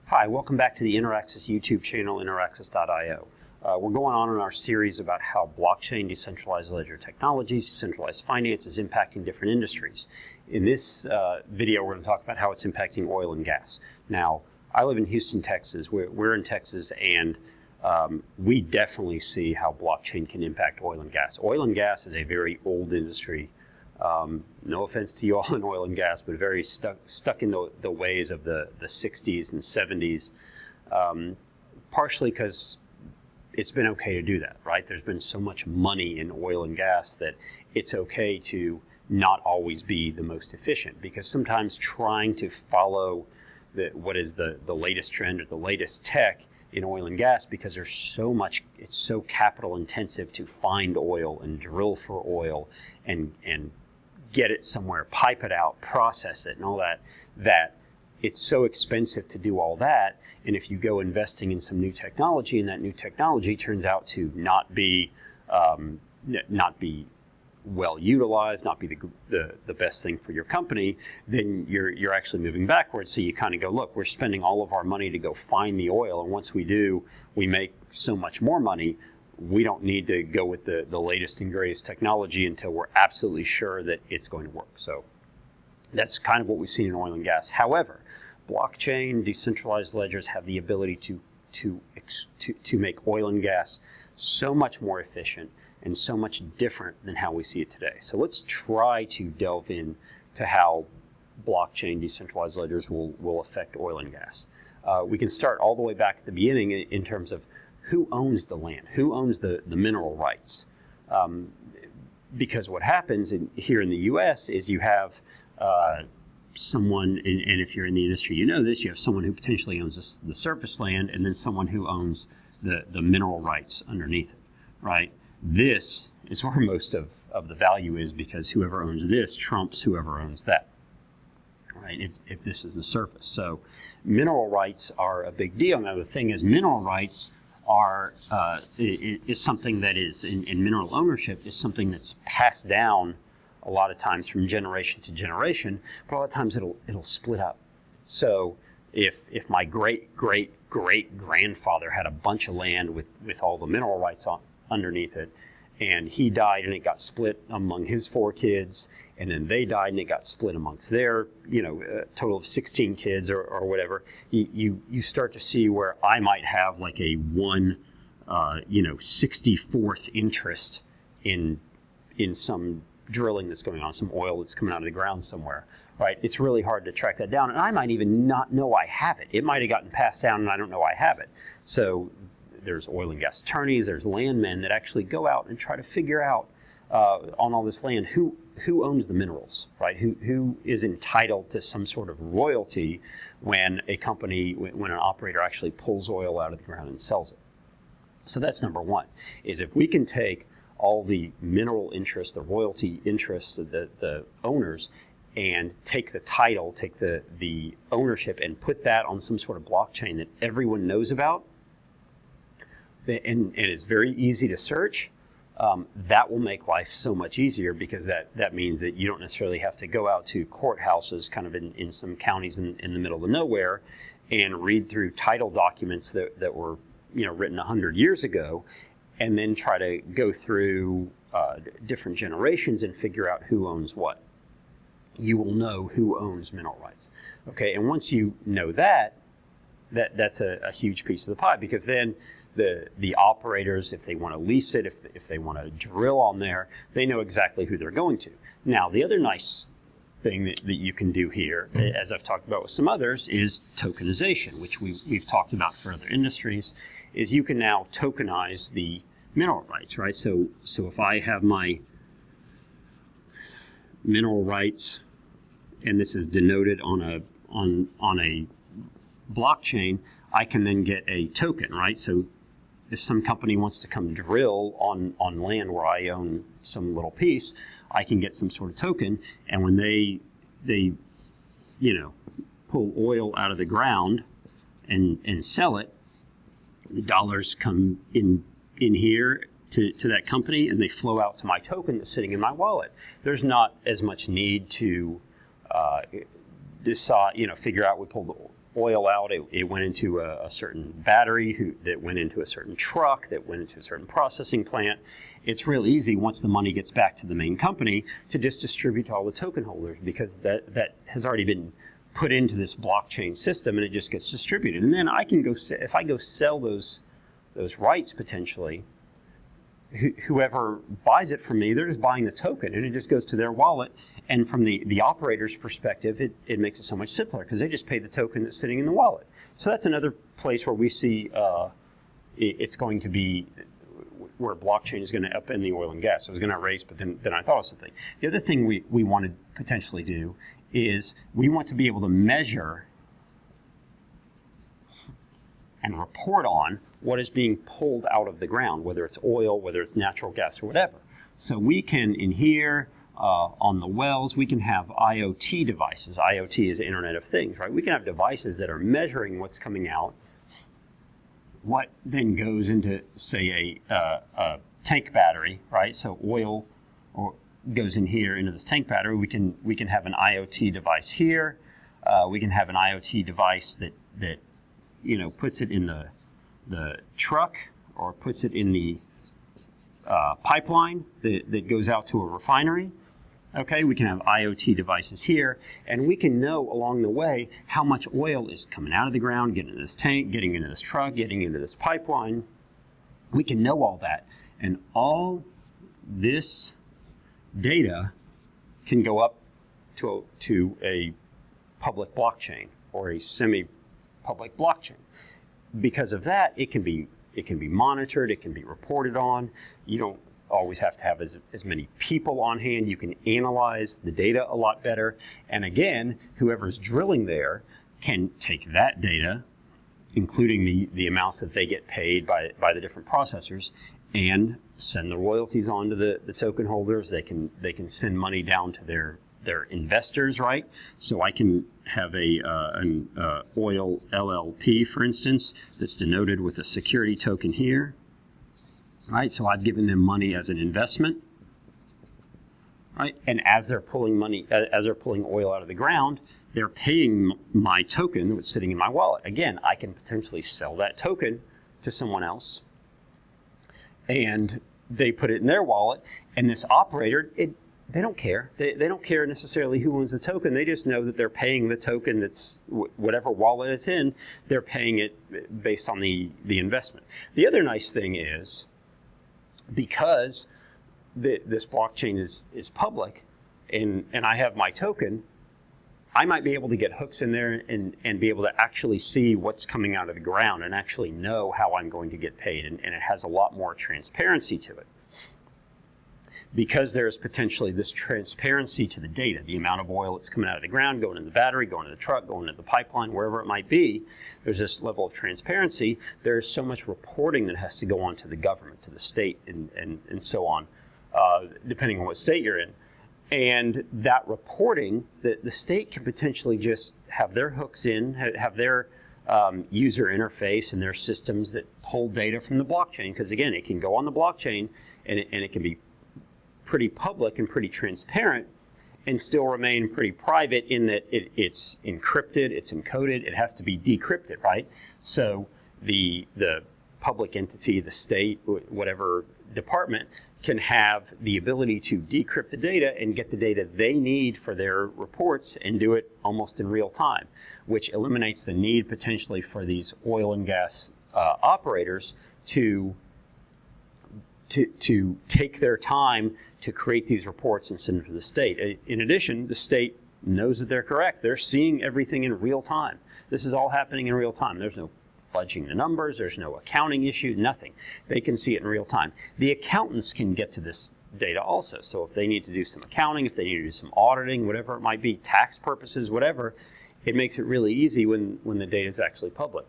Hi, welcome back to the Interaxis YouTube channel, interaxis.io. We're going on in our series about how blockchain, decentralized ledger technologies, decentralized finance is impacting different industries. In this video, we're going to talk about how it's impacting oil and gas. Now, I live in Houston, Texas. We're in Texas, and we definitely see how blockchain can impact oil and gas. Oil and gas is a very old industry. No offense to you all in oil and gas, but very stuck in the ways of the 60s and 70s, partially because it's been okay to do that, right? There's been so much money in oil and gas that it's okay to not always be the most efficient, because sometimes trying to follow what is the latest trend or the latest tech in oil and gas, because there's so much, it's so capital intensive to find oil and drill for oil and get it somewhere, pipe it out, process it and all that, that it's so expensive to do all that. And if you go investing in some new technology and that new technology turns out to not be well utilized, not be the best thing for your company, then you're actually moving backwards. So you kind of go, look, we're spending all of our money to go find the oil, and once we do, we make so much more money. We don't need to go with the latest and greatest technology until we're absolutely sure that it's going to work. So that's kind of what we've seen in oil and gas. However, blockchain, decentralized ledgers have the ability to make oil and gas so much more efficient and so much different than how we see it today. So let's try to delve in to how blockchain, decentralized ledgers will affect oil and gas. We can start all the way back at the beginning in terms of who owns the land, who owns the mineral rights. Because what happens here in the U.S. is you have someone, and if you're in the industry, you know this, you have someone who potentially owns the surface land, and then someone who owns the mineral rights underneath it, right? This is where most of the value is, because whoever owns this trumps whoever owns that, right? If this is the surface. So mineral rights are a big deal. Now the thing is, mineral rights is something that is, in mineral ownership, is something that's passed down a lot of times from generation to generation, but a lot of times it'll split up. So if my great grandfather had a bunch of land with all the mineral rights underneath it, and he died and it got split among his 4 kids, and then they died and it got split amongst their, total of 16 kids or whatever, you start to see where I might have like a 64th interest in some drilling that's going on, some oil that's coming out of the ground somewhere, right? It's really hard to track that down, and I might even not know I have it. It might have gotten passed down and I don't know I have it. So there's oil and gas attorneys, there's landmen that actually go out and try to figure out on all this land who owns the minerals, right? Who is entitled to some sort of royalty when a company, when an operator actually pulls oil out of the ground and sells it. So that's number one, is if we can take all the mineral interests, the royalty interests, the owners, and take the title, take the ownership, and put that on some sort of blockchain that everyone knows about, and it's very easy to search, that will make life so much easier, because that means that you don't necessarily have to go out to courthouses kind of in some counties in the middle of nowhere and read through title documents that were written 100 years ago, and then try to go through different generations and figure out who owns what. You will know who owns mineral rights. Okay, and once you know that's a huge piece of the pie, because then the operators, if they want to lease it, if they want to drill on there, they know exactly who they're going to. Now, the other nice thing that you can do here, as I've talked about with some others, is tokenization, which we've talked about for other industries, is you can now tokenize the mineral rights, right? So if I have my mineral rights, and this is denoted on a blockchain, I can then get a token, right? So if some company wants to come drill on land where I own some little piece, I can get some sort of token, and when they pull oil out of the ground and sell it, the dollars come in here to that company, and they flow out to my token that's sitting in my wallet. There's not as much need to decide, figure out we pulled oil out. It went into a certain battery that went into a certain truck, that went into a certain processing plant. It's real easy once the money gets back to the main company to just distribute to all the token holders, because that has already been put into this blockchain system, and it just gets distributed. And then I can go, if I go sell those rights potentially, whoever buys it from me, they're just buying the token, and it just goes to their wallet. And from the operator's perspective, it makes it so much simpler, because they just pay the token that's sitting in the wallet. So that's another place where we see it's going to be where blockchain is going to upend the oil and gas. I was going to erase, but then I thought of something. The other thing we want to potentially do is we want to be able to measure and report on what is being pulled out of the ground, whether it's oil, whether it's natural gas, or whatever. So we can, in here, on the wells, we can have IoT devices. IoT is Internet of Things, right? We can have devices that are measuring what's coming out, what then goes into, say, a tank battery, right? So oil goes in here into this tank battery. We can have an IoT device here. We can have an IoT device that puts it in the truck, or puts it in the pipeline that goes out to a refinery. Okay, we can have IoT devices here, and we can know along the way how much oil is coming out of the ground, getting into this tank, getting into this truck, getting into this pipeline. We can know all that, and all this data can go up to a public blockchain or a semi-public blockchain. Because of that, it can be monitored, it can be reported on. You don't always have to have as many people on hand. You can analyze the data a lot better. And again, whoever's drilling there can take that data, including the amounts that they get paid by the different processors, and send the royalties on to the token holders. They can send money down to their investors, right? So I can have an oil LLP, for instance, that's denoted with a security token here, right? So I've given them money as an investment, right? And as they're pulling oil out of the ground, they're paying my token that's sitting in my wallet. Again, I can potentially sell that token to someone else, and they put it in their wallet, and this operator, they don't care. They don't care necessarily who owns the token. They just know that they're paying the token that's whatever wallet it's in, they're paying it based on the investment. The other nice thing is, because this blockchain is public, and I have my token, I might be able to get hooks in there and be able to actually see what's coming out of the ground and actually know how I'm going to get paid. And it has a lot more transparency to it. Because there's potentially this transparency to the data, the amount of oil that's coming out of the ground, going in the battery, going to the truck, going to the pipeline, wherever it might be, there's this level of transparency. There's so much reporting that has to go on to the government, to the state, and so on, depending on what state you're in. And that reporting, the state can potentially just have their hooks in, have their user interface and their systems that pull data from the blockchain, because again, it can go on the blockchain and it can be pretty public and pretty transparent, and still remain pretty private in that it's encrypted, it's encoded, it has to be decrypted, right? So the public entity, the state, whatever department, can have the ability to decrypt the data and get the data they need for their reports and do it almost in real time, which eliminates the need potentially for these oil and gas operators to take their time to create these reports and send them to the state. In addition, the state knows that they're correct. They're seeing everything in real time. This is all happening in real time. There's no fudging the numbers. There's no accounting issue, nothing. They can see it in real time. The accountants can get to this data also. So if they need to do some accounting, if they need to do some auditing, whatever it might be, tax purposes, whatever, it makes it really easy when the data is actually public,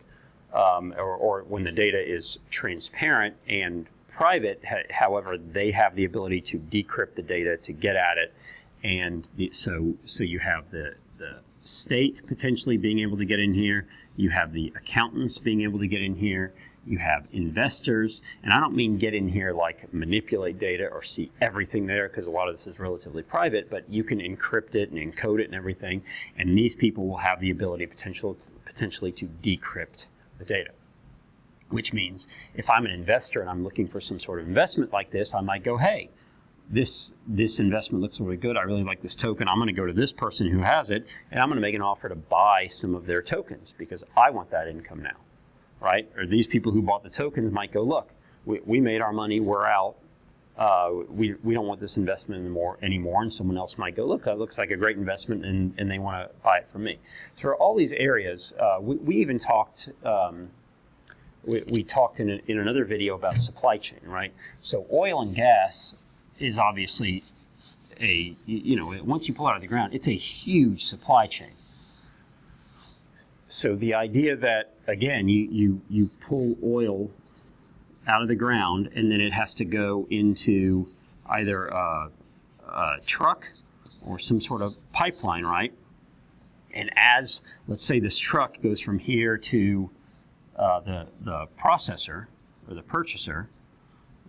or when the data is transparent and private. However, they have the ability to decrypt the data, to get at it, and so you have the state potentially being able to get in here, you have the accountants being able to get in here, you have investors, and I don't mean get in here like manipulate data or see everything there, because a lot of this is relatively private, but you can encrypt it and encode it and everything, and these people will have the ability potentially to decrypt the data. Which means if I'm an investor and I'm looking for some sort of investment like this, I might go, hey, this investment looks really good. I really like this token. I'm going to go to this person who has it, and I'm going to make an offer to buy some of their tokens because I want that income now, right? Or these people who bought the tokens might go, look, we made our money. We're out. We don't want this investment anymore. And someone else might go, look, that looks like a great investment, and they want to buy it from me. So for all these areas, we even talked. We talked in another video about supply chain, right? So oil and gas is obviously once you pull it out of the ground, it's a huge supply chain. So the idea that, again, you pull oil out of the ground and then it has to go into either a truck or some sort of pipeline, right? And as, let's say this truck goes from here to the processor or the purchaser,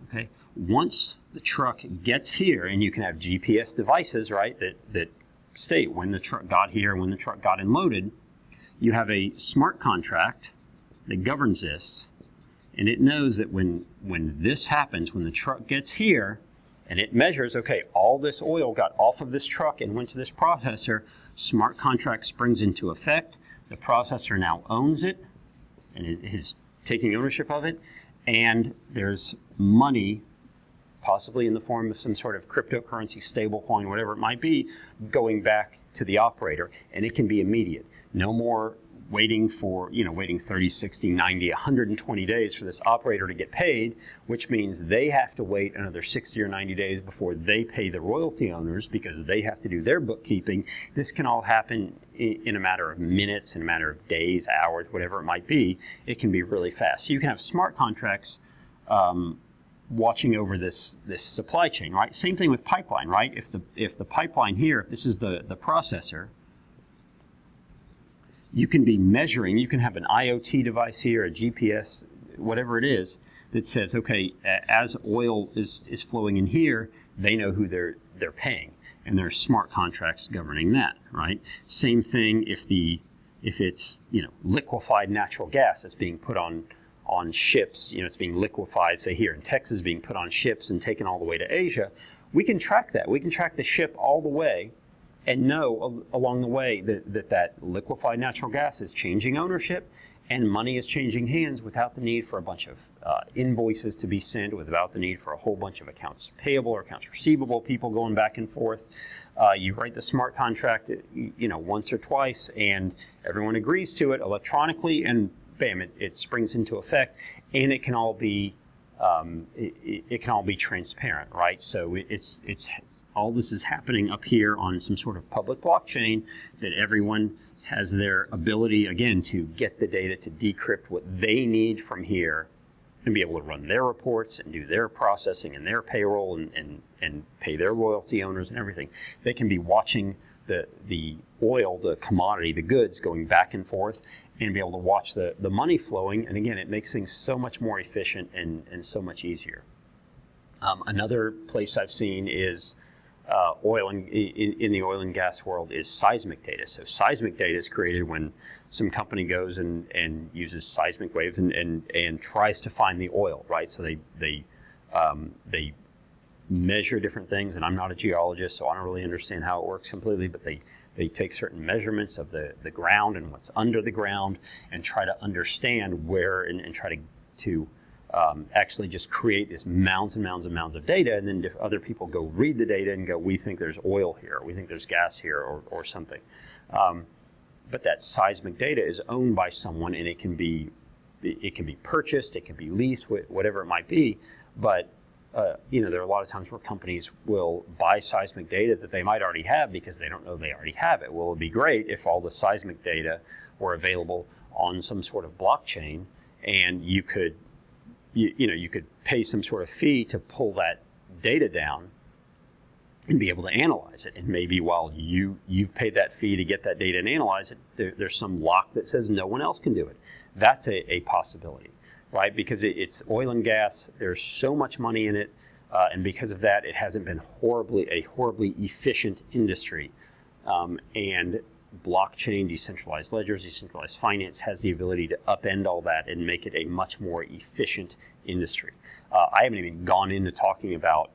okay, once the truck gets here, and you can have GPS devices, right, that state when the truck got here, when the truck got unloaded, you have a smart contract that governs this, and it knows that when this happens, when the truck gets here, and it measures, okay, all this oil got off of this truck and went to this processor, smart contract springs into effect, the processor now owns it, and is taking ownership of it, and there's money, possibly in the form of some sort of cryptocurrency, stablecoin, whatever it might be, going back to the operator, and it can be immediate. No more waiting 30, 60, 90, 120 days for this operator to get paid, which means they have to wait another 60 or 90 days before they pay the royalty owners because they have to do their bookkeeping. This can all happen in a matter of minutes, in a matter of days, hours, whatever it might be. It can be really fast. So you can have smart contracts watching over this supply chain, right? Same thing with pipeline, right? If the pipeline here, if this is the processor, you can be measuring, you can have an IoT device here, a GPS, whatever it is, that says, okay, as oil is flowing in here, they know who they're paying, and there are smart contracts governing that, right? Same thing if it's liquefied natural gas that's being put on ships, it's being liquefied, say here in Texas, being put on ships and taken all the way to Asia. We can track that. We can track the ship all the way and know along the way that liquefied natural gas is changing ownership and money is changing hands without the need for a bunch of invoices to be sent, without the need for a whole bunch of accounts payable or accounts receivable people going back and forth. You write the smart contract, once or twice, and everyone agrees to it electronically, and bam, it springs into effect, and it can all be transparent, right? So it's all this is happening up here on some sort of public blockchain that everyone has their ability, again, to get the data to decrypt what they need from here and be able to run their reports and do their processing and their payroll and pay their royalty owners and everything. They can be watching the oil, the commodity, the goods going back and forth and be able to watch the money flowing. And again, it makes things so much more efficient and so much easier. Another place I've seen is in the oil and gas world is seismic data. So seismic data is created when some company goes and uses seismic waves and tries to find the oil, right? So they measure different things, and I'm not a geologist, so I don't really understand how it works completely, but they take certain measurements of the ground and what's under the ground and try to understand where and try to actually just create this mounds and mounds and mounds of data, and then other people go read the data and go, we think there's oil here, or we think there's gas here, or something. But that seismic data is owned by someone, and it can be purchased, it can be leased, whatever it might be. But there are a lot of times where companies will buy seismic data that they might already have because they don't know they already have it. Well, it'd be great if all the seismic data were available on some sort of blockchain, and you could pay some sort of fee to pull that data down and be able to analyze it. And maybe while you've paid that fee to get that data and analyze it, there's some lock that says no one else can do it. That's a possibility. right? Because it's oil and gas. There's so much money in it, and because of that, it hasn't been a horribly efficient industry. And blockchain, decentralized ledgers, decentralized finance has the ability to upend all that and make it a much more efficient industry. I haven't even gone into talking about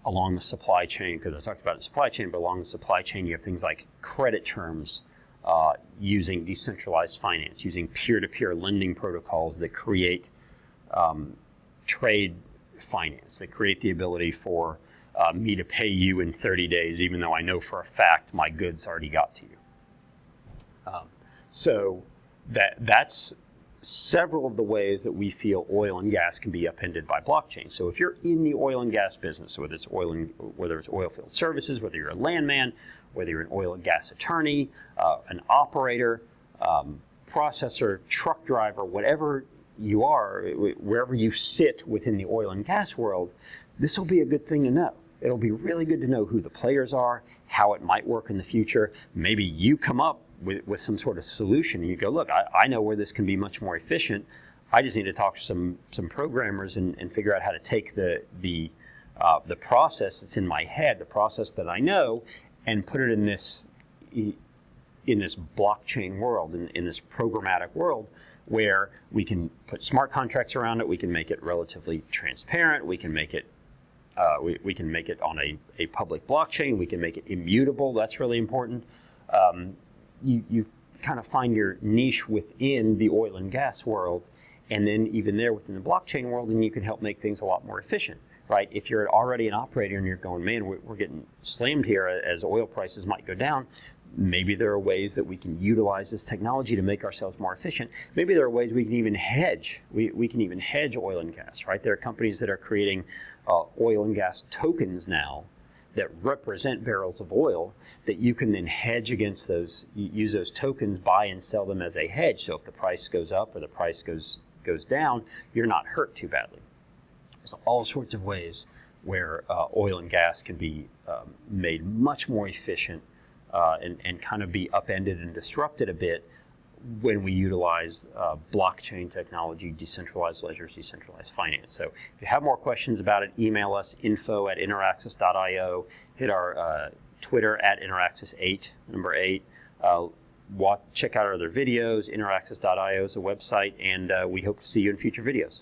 along the supply chain, because I talked about the supply chain, but along the supply chain you have things like credit terms using decentralized finance, using peer-to-peer lending protocols that create trade finance, that create the ability for me to pay you in 30 days, even though I know for a fact my goods already got to you. So that's several of the ways that we feel oil and gas can be upended by blockchain. So if you're in the oil and gas business, whether it's oil field services, whether you're a landman, whether you're an oil and gas attorney, an operator, processor, truck driver, whatever you are, wherever you sit within the oil and gas world, this will be a good thing to know. It'll be really good to know who the players are, how it might work in the future. Maybe you come up with some sort of solution and you go, look, I know where this can be much more efficient. I just need to talk to some programmers and figure out how to take the process that's in my head, the process that I know, and put it in this blockchain world, in this programmatic world, where we can put smart contracts around it. We can make it relatively transparent. We can make it we can make it on a public blockchain. We can make it immutable. That's really important. You kind of find your niche within the oil and gas world, and then even there within the blockchain world, and you can help make things a lot more efficient, right? If you're already an operator and you're going, man, we're getting slammed here as oil prices might go down, maybe there are ways that we can utilize this technology to make ourselves more efficient. Maybe there are ways we can even hedge. We can even hedge oil and gas, right? There are companies that are creating oil and gas tokens now that represent barrels of oil that you can then hedge against those, use those tokens, buy and sell them as a hedge. So if the price goes up or the price goes down, you're not hurt too badly. There's all sorts of ways where oil and gas can be made much more efficient and kind of be upended and disrupted a bit when we utilize blockchain technology, decentralized ledgers, decentralized finance. So if you have more questions about it, email us, info@interaxis.io, hit our Twitter @interaxis8, number 8. Check out our other videos. Interaxis.io is a website, and we hope to see you in future videos.